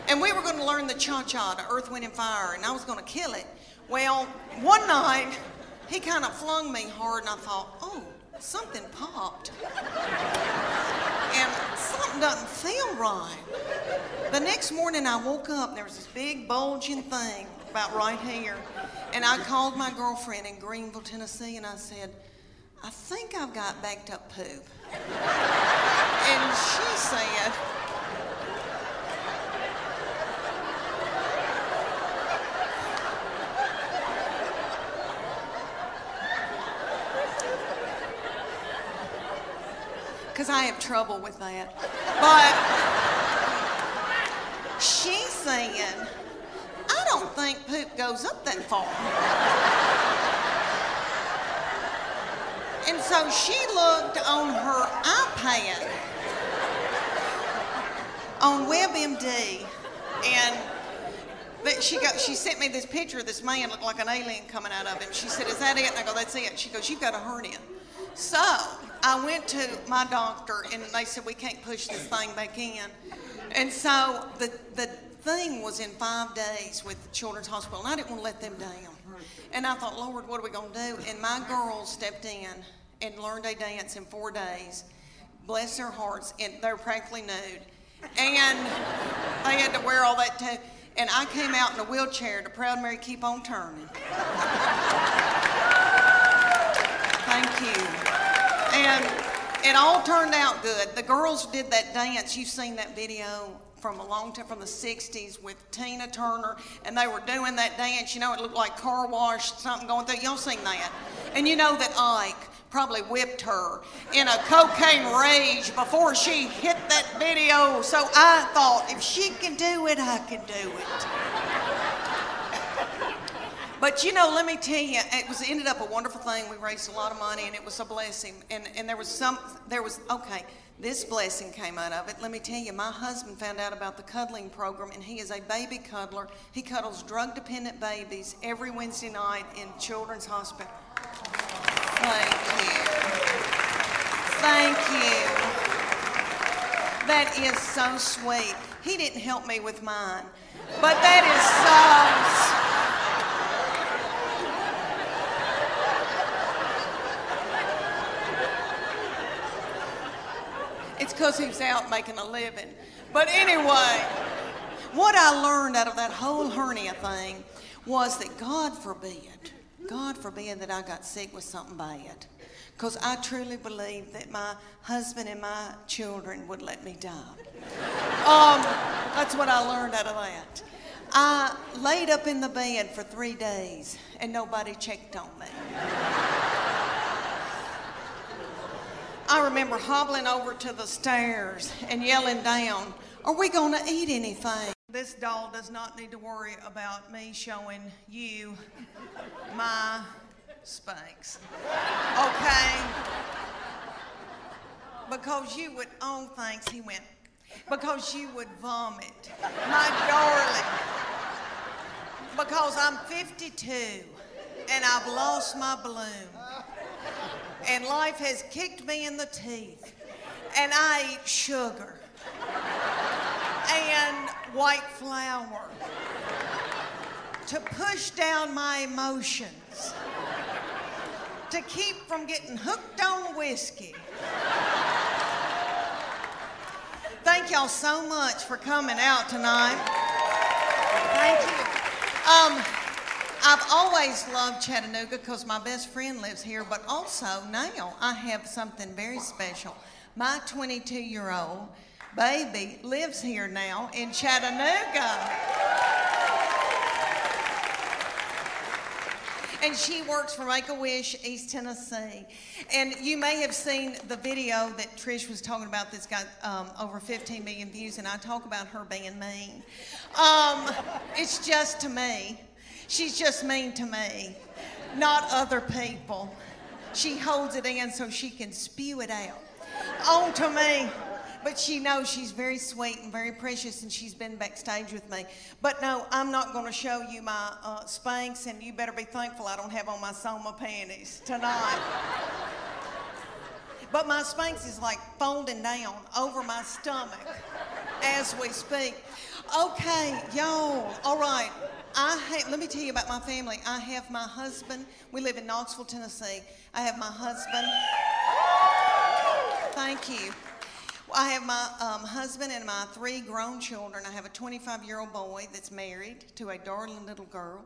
And we were going to learn the cha-cha, the Earth, Wind, and Fire, and I was going to kill it. Well, one night, he kind of flung me hard, and I thought, oh, something popped. And something doesn't feel right. The next morning, I woke up, and there was this big bulging thing about right here. And I called my girlfriend in Greenville, Tennessee, and I said, I think I've got backed up poop. And she said, because I have trouble with that. But she's saying, I don't think poop goes up that far. And so she looked on her iPad on WebMD, and she sent me this picture of this man looked like an alien coming out of him. She said, is that it? And I go, that's it. She goes, you've got a hernia. So I went to my doctor, and they said, we can't push this thing back in. And so the thing was in 5 days with the Children's Hospital, and I didn't want to let them down. And I thought, Lord, what are we going to do? And my girls stepped in and learned a dance in 4 days. Bless their hearts, and they were practically nude. And they had to wear all that too. And I came out in a wheelchair to Proud Mary Keep On Turning. Thank you. And it all turned out good. The girls did that dance. You've seen that video from a long time, from the 60s with Tina Turner, and they were doing that dance. You know, it looked like car wash, something going through. Y'all seen that? And you know that Ike probably whipped her in a cocaine rage before she hit that video. So I thought, if she can do it, I can do it. But you know, let me tell you, it ended up a wonderful thing. We raised a lot of money, and it was a blessing. And this blessing came out of it. Let me tell you, my husband found out about the cuddling program, and he is a baby cuddler. He cuddles drug-dependent babies every Wednesday night in Children's Hospital. Thank you. Thank you. That is so sweet. He didn't help me with mine, but that is so sweet. It's because he was out making a living. But anyway, what I learned out of that whole hernia thing was that God forbid that I got sick with something bad. Because I truly believe that my husband and my children would let me die. That's what I learned out of that. I laid up in the bed for 3 days and nobody checked on me. I remember hobbling over to the stairs and yelling down, are we going to eat anything? This doll does not need to worry about me showing you my Spanx. Okay? Because you would, oh thanks, he went, because you would vomit. My darling. Because I'm 52 and I've lost my bloom. And life has kicked me in the teeth. And I eat sugar. And white flour. To push down my emotions. To keep from getting hooked on whiskey. Thank y'all so much for coming out tonight. Thank you. I've always loved Chattanooga because my best friend lives here, but also now I have something very special. My 22-year-old baby lives here now in Chattanooga. And she works for Make-A-Wish, East Tennessee. And you may have seen the video that Trish was talking about that's got over 15 million views, and I talk about her being mean. It's just to me. She's just mean to me, not other people. She holds it in so she can spew it out onto me. But she knows she's very sweet and very precious, and she's been backstage with me. But no, I'm not going to show you my Spanx, and you better be thankful I don't have on my Soma panties tonight. But my Spanx is like folding down over my stomach. as we speak. Okay, y'all. All right. Let me tell you about my family. I have my husband. We live in Knoxville, Tennessee. I have my husband. Thank you. I have my husband and my 3 grown children. I have a 25-year-old boy that's married to a darling little girl.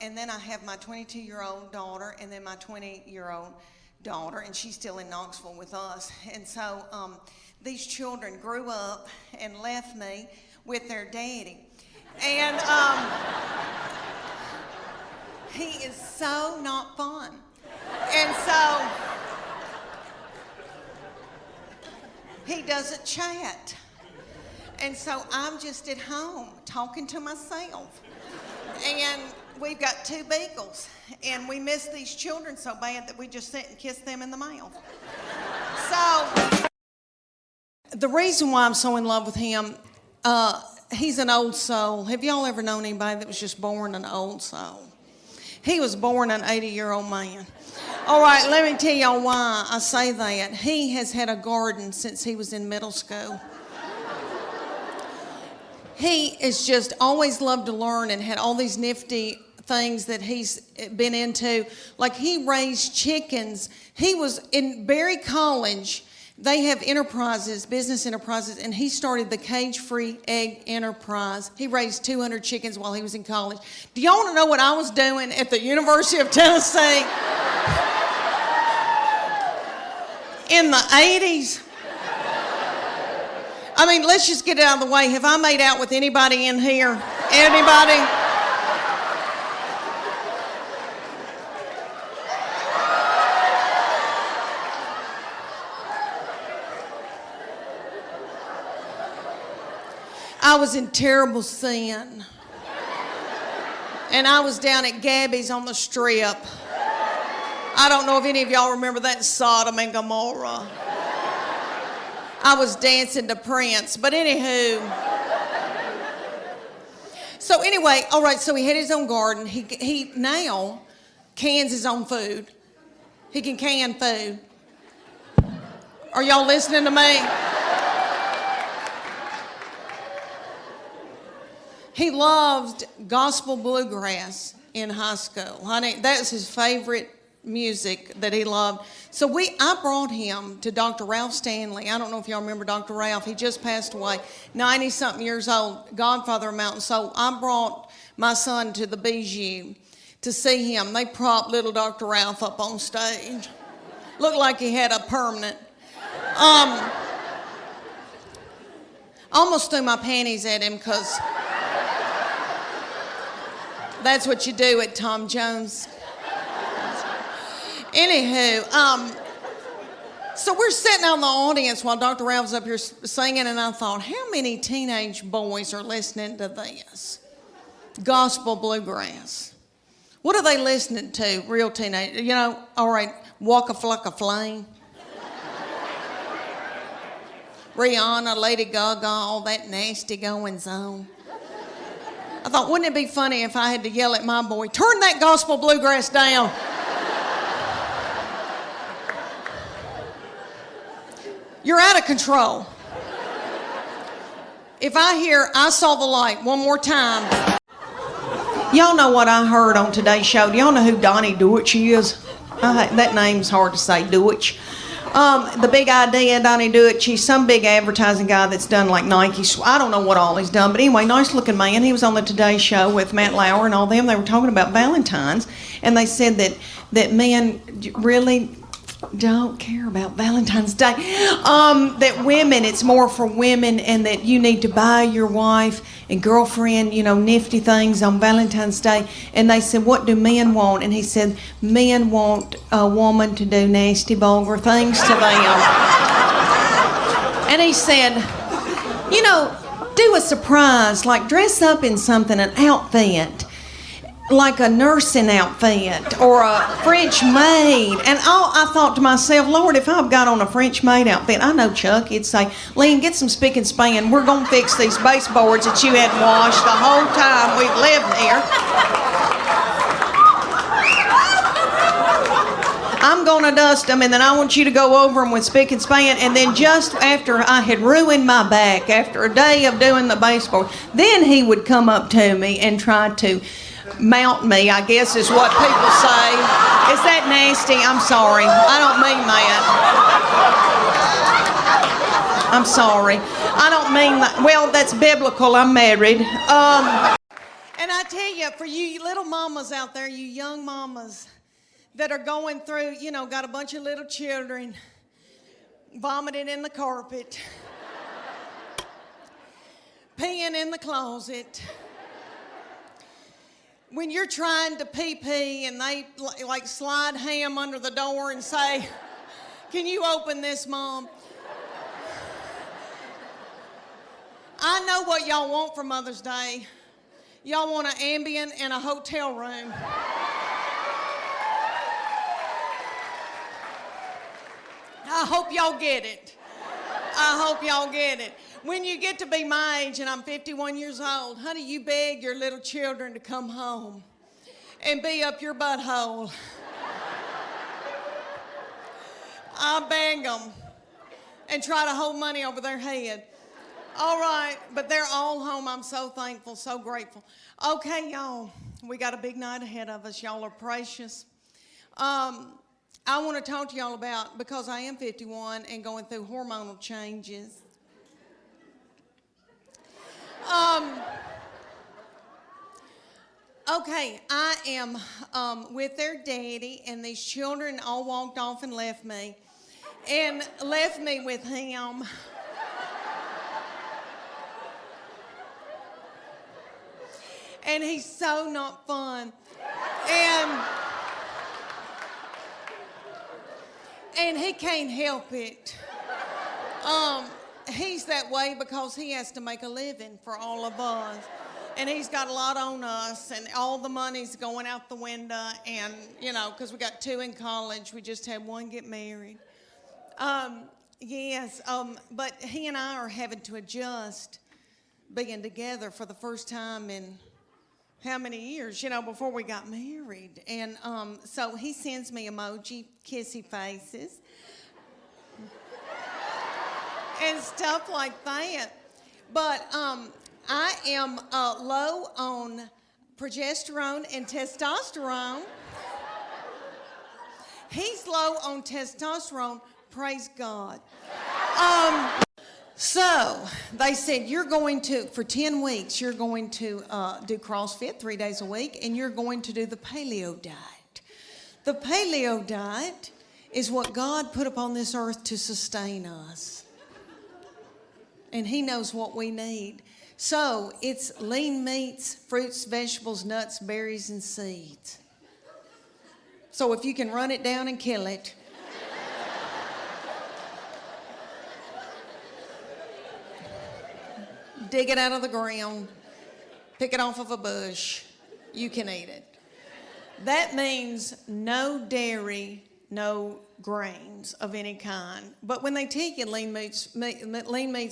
And then I have my 22-year-old daughter and then my 20-year-old daughter, and she's still in Knoxville with us. And so these children grew up and left me with their daddy. And he is so not fun. And so he doesn't chat. And so I'm just at home talking to myself. And we've got 2 beagles. And we miss these children so bad that we just sit and kiss them in the mouth. So the reason why I'm so in love with him, he's an old soul. Have y'all ever known anybody that was just born an old soul? He was born an 80-year-old man. All right, let me tell y'all why I say that. He has had a garden since he was in middle school. He has just always loved to learn and had all these nifty things that he's been into. Like he raised chickens. He was in Berry College. They have enterprises, business enterprises, and he started the Cage-Free Egg Enterprise. He raised 200 chickens while he was in college. Do y'all want to know what I was doing at the University of Tennessee in the 80s? I mean, let's just get it out of the way. Have I made out with anybody in here? Anybody? I was in terrible sin. And I was down at Gabby's on the Strip. I don't know if any of y'all remember that Sodom and Gomorrah. I was dancing to Prince, but anywho. So anyway, all right, so he had his own garden. He now cans his own food. He can can food. Are y'all listening to me? He loved gospel bluegrass in high school. Honey, that's his favorite music that he loved. So I brought him to Dr. Ralph Stanley. I don't know if y'all remember Dr. Ralph. He just passed away, 90-something years old, godfather of mountain. So I brought my son to the Bijou to see him. They propped little Dr. Ralph up on stage. Looked like he had a permanent. Almost threw my panties at him because that's what you do at Tom Jones. Anywho, so we're sitting out in the audience while Dr. Ralph's up here singing, and I thought, how many teenage boys are listening to this? Gospel bluegrass. What are they listening to, real teenage? You know, all right, Waka Flocka Flame. Rihanna, Lady Gaga, all that nasty goings on. I thought, wouldn't it be funny if I had to yell at my boy, turn that gospel bluegrass down? You're out of control. If I hear I saw the light one more time. Y'all know what I heard on today's show. Do y'all know who Donnie Deutsch is? That name's hard to say, Deutsch. The big idea, Donnie Deutsch, he's some big advertising guy that's done like Nike. I don't know what all he's done, but anyway, nice looking man. He was on the Today Show with Matt Lauer and all them. They were talking about Valentine's, and they said that men really don't care about Valentine's Day. That women, it's more for women, and that you need to buy your wife and girlfriend, nifty things on Valentine's Day. And they said, what do men want? And he said, men want a woman to do nasty, vulgar things to them. And he said, do a surprise, like dress up in something, an outfit, like a nursing outfit or a French maid. And I thought to myself, Lord, if I've got on a French maid outfit, I know Chuck, he'd say, Leanne, get some spick and span. We're going to fix these baseboards that you hadn't washed the whole time we've lived here. I'm going to dust them, and then I want you to go over them with spick and span. And then just after I had ruined my back, after a day of doing the baseboard, then he would come up to me and try to mount me, I guess is what people say. Is that nasty? I'm sorry. I don't mean that. I'm sorry. I don't mean that. Well, that's biblical. I'm married. And I tell you, for you little mamas out there, you young mamas that are going through, you know, got a bunch of little children vomiting in the carpet, peeing in the closet. When you're trying to pee and they like slide ham under the door and say, "Can you open this, Mom?" I know what y'all want for Mother's Day. Y'all want an Ambien and a hotel room. I hope y'all get it. I hope y'all get it. When you get to be my age, and I'm 51 years old, honey, you beg your little children to come home and be up your butthole. I beg them and try to hold money over their head. All right, but they're all home. I'm so thankful, so grateful. Okay, y'all, we got a big night ahead of us. Y'all are precious. I want to talk to y'all about, because I am 51 and going through hormonal changes. Okay, I am with their daddy, and these children all walked off and left me with him. And he's so not fun. And he can't help it. He's that way because he has to make a living for all of us. And he's got a lot on us, and all the money's going out the window. And, you know, because we got 2 in college. We just had 1 get married. But he and I are having to adjust being together for the first time in how many years, you know, before we got married. And so he sends me emoji, kissy faces, and stuff like that. But I am low on progesterone and testosterone. He's low on testosterone, praise God. So they said, you're going to, for 10 weeks, you're going to do CrossFit 3 days a week, and you're going to do the Paleo diet. The Paleo diet is what God put upon this earth to sustain us. And he knows what we need. So it's lean meats, fruits, vegetables, nuts, berries, and seeds. So if you can run it down and kill it, dig it out of the ground, pick it off of a bush, you can eat it. That means no dairy, no grains of any kind. But when they tell you lean meats,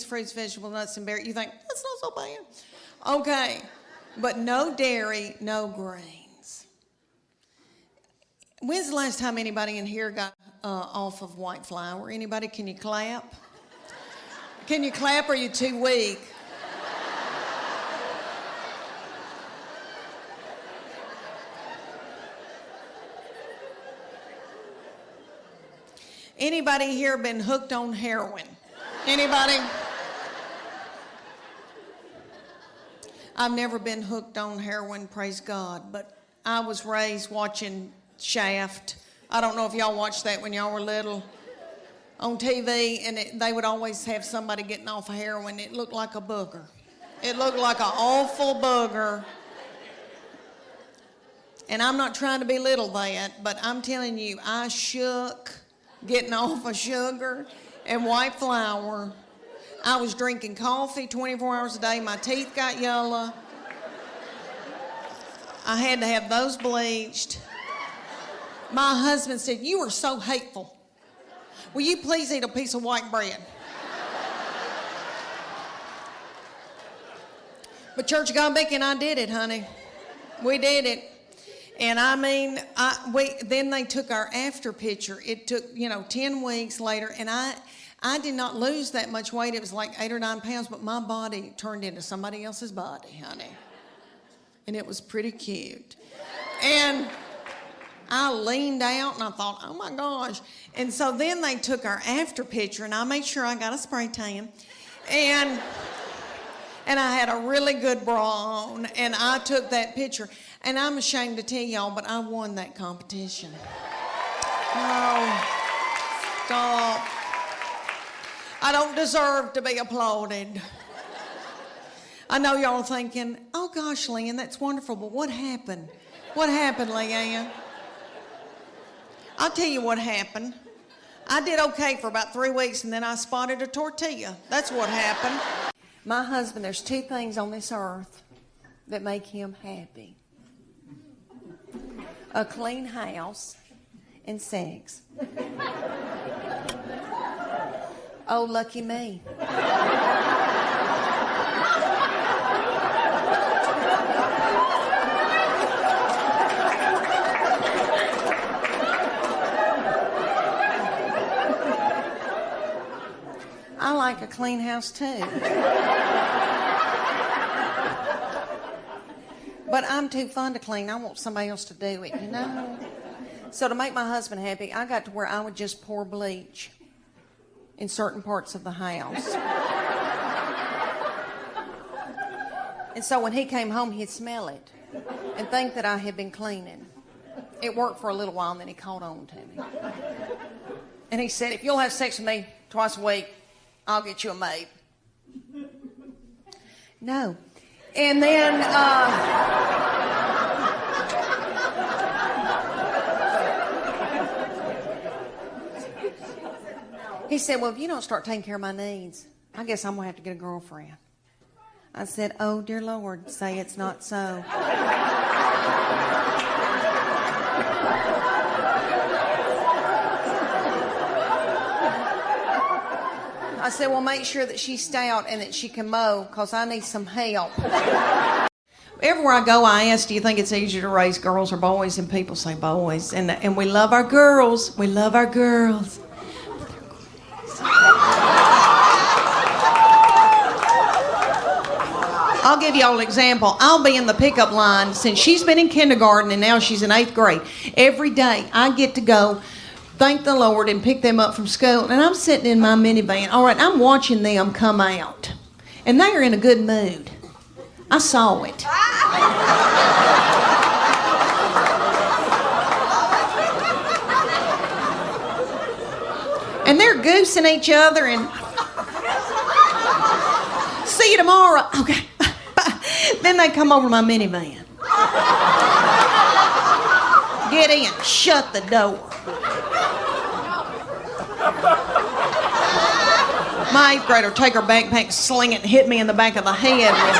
fruits, vegetables, nuts, and berries, you think, that's not so bad. Okay, but no dairy, no grains. When's the last time anybody in here got off of white flour? Anybody, can you clap? Can you clap, or are you too weak? Anybody here been hooked on heroin? Anybody? I've never been hooked on heroin, praise God, but I was raised watching Shaft. I don't know if y'all watched that when y'all were little on TV, and they would always have somebody getting off of heroin. It looked like a booger. It looked like an awful booger. And I'm not trying to belittle that, but I'm telling you, I shook getting off of sugar and white flour. I was drinking coffee 24 hours a day. My teeth got yellow. I had to have those bleached. My husband said, you are so hateful. Will you please eat a piece of white bread? But Church of God Beacon, I did it, honey. We did it. And I mean, then they took our after picture. It took, 10 weeks later, and I did not lose that much weight. It was like 8 or 9 pounds, but my body turned into somebody else's body, honey. And it was pretty cute. And I leaned out and I thought, oh my gosh. And so then they took our after picture, and I made sure I got a spray tan. And I had a really good bra on, and I took that picture. And I'm ashamed to tell y'all, but I won that competition. No, stop. I don't deserve to be applauded. I know y'all are thinking, oh gosh, Leanne, that's wonderful, but what happened? What happened, Leanne? I'll tell you what happened. I did okay for about 3 weeks, and then I spotted a tortilla. That's what happened. My husband, there's 2 things on this earth that make him happy. A clean house and sex. Oh, lucky me. I like a clean house too. But I'm too fun to clean. I want somebody else to do it, So to make my husband happy, I got to where I would just pour bleach in certain parts of the house. And so when he came home, he'd smell it and think that I had been cleaning. It worked for a little while, and then he caught on to me. And he said, if you'll have sex with me twice a week, I'll get you a maid. No. And then, he said, well, if you don't start taking care of my needs, I guess I'm going to have to get a girlfriend. I said, oh, dear Lord, say it's not so. I said, well, make sure that she's stout and that she can mow, because I need some help. Everywhere I go, I ask, do you think it's easier to raise girls or boys? And people say boys. And we love our girls. We love our girls. I'll give y'all an example. I'll be in the pickup line since she's been in kindergarten, and now she's in 8th grade. Every day I get to go thank the Lord and pick them up from school, and I'm sitting in my minivan. All right, I'm watching them come out, and they are in a good mood. I saw it. And they're goosing each other and see you tomorrow. Okay. Then they come over to my minivan. Get in, shut the door. My 8th grader take her backpack, sling it, and hit me in the back of the head with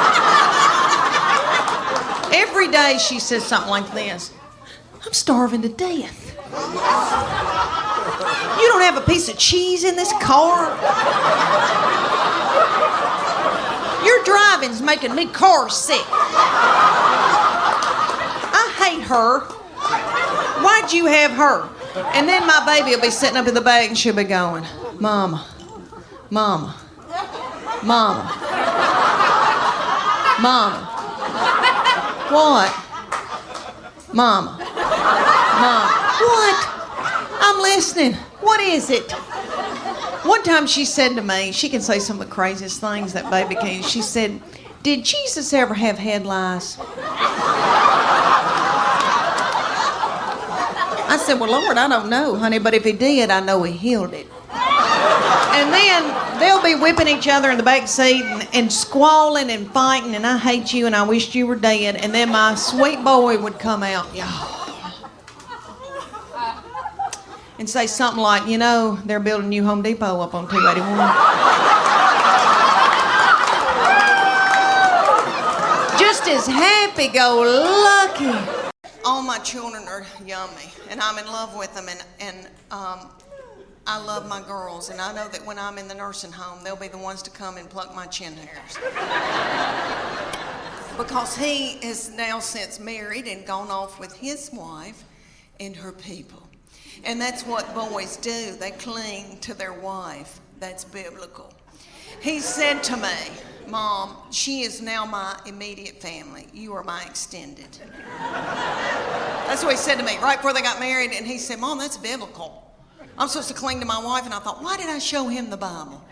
it. Every day she says something like this. I'm starving to death. You don't have a piece of cheese in this car? Your driving's making me car sick. I hate her. Why'd you have her? And then my baby will be sitting up in the back and she'll be going, Mama, Mama, Mama, Mama. What? Mama, Mama. What? I'm listening. What is it? One time she said to me, she can say some of the craziest things, that baby can. She said, did Jesus ever have head lice? I said, well, Lord, I don't know, honey, but if he did, I know he healed it. And then they'll be whipping each other in the back seat and squalling and fighting, and I hate you and I wished you were dead. And then my sweet boy would come out, and say something like, you know, they're building a new Home Depot up on 281. Just as happy-go-lucky. All my children are yummy, and I'm in love with them, and I love my girls, and I know that when I'm in the nursing home, they'll be the ones to come and pluck my chin hairs. because he is now since married and gone off with his wife and her people. And that's what boys do. They cling to their wife. That's biblical. He said to me, Mom, she is now my immediate family. You are my extended. That's what he said to me right before they got married. And he said, Mom, that's biblical. I'm supposed to cling to my wife. And I thought, why did I show him the Bible?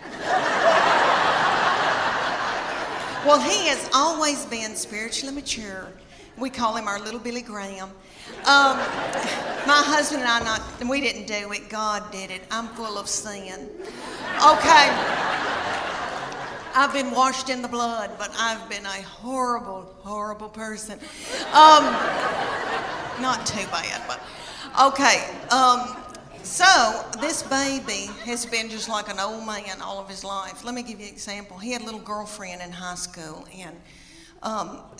Well, he has always been spiritually mature. We call him our little Billy Graham. My husband and I, we didn't do it. God did it. I'm full of sin. Okay. I've been washed in the blood, but I've been a horrible, horrible person. Not too bad, but okay. So this baby has been just like an old man all of his life. Let me give you an example. He had a little girlfriend in high school, and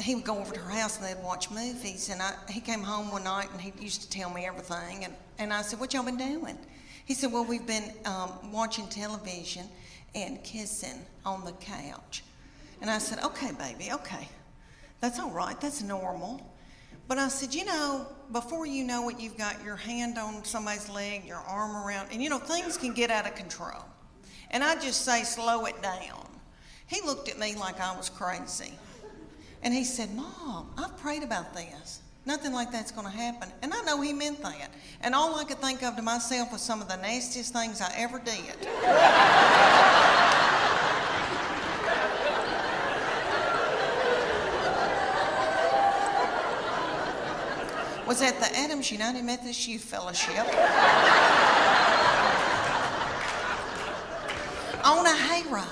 he would go over to her house and they'd watch movies. And he came home one night and he used to tell me everything. And I said, what y'all been doing? He said, well, we've been watching television and kissing on the couch. And I said, okay, baby, okay. That's all right. That's normal. But I said, before you know it, you've got your hand on somebody's leg, your arm around, and things can get out of control. And I just say, slow it down. He looked at me like I was crazy. And he said, Mom, I've prayed about this. Nothing like that's going to happen. And I know he meant that. And all I could think of to myself was some of the nastiest things I ever did. Was at the Adams United Methodist Youth Fellowship on a hayride.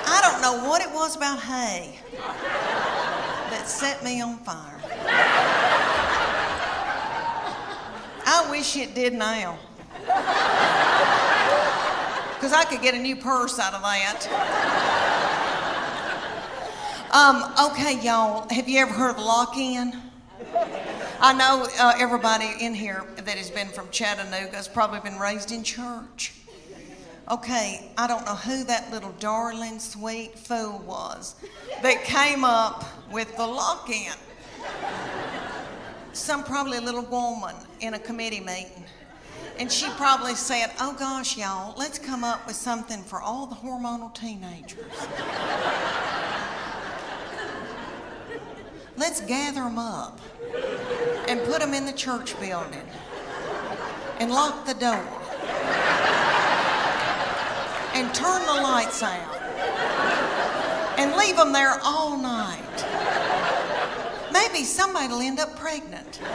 I don't know what it was about hay that set me on fire. I wish it did now, because I could get a new purse out of that. Okay, y'all, have you ever heard of lock-in? I know everybody in here that has been from Chattanooga has probably been raised in church. Okay, I don't know who that little darling, sweet fool was that came up with the lock-in. Probably a little woman in a committee meeting. And she probably said, oh gosh, y'all, let's come up with something for all the hormonal teenagers. Let's gather them up and put them in the church building and lock the door and turn the lights out and leave them there all night. Maybe somebody will end up pregnant.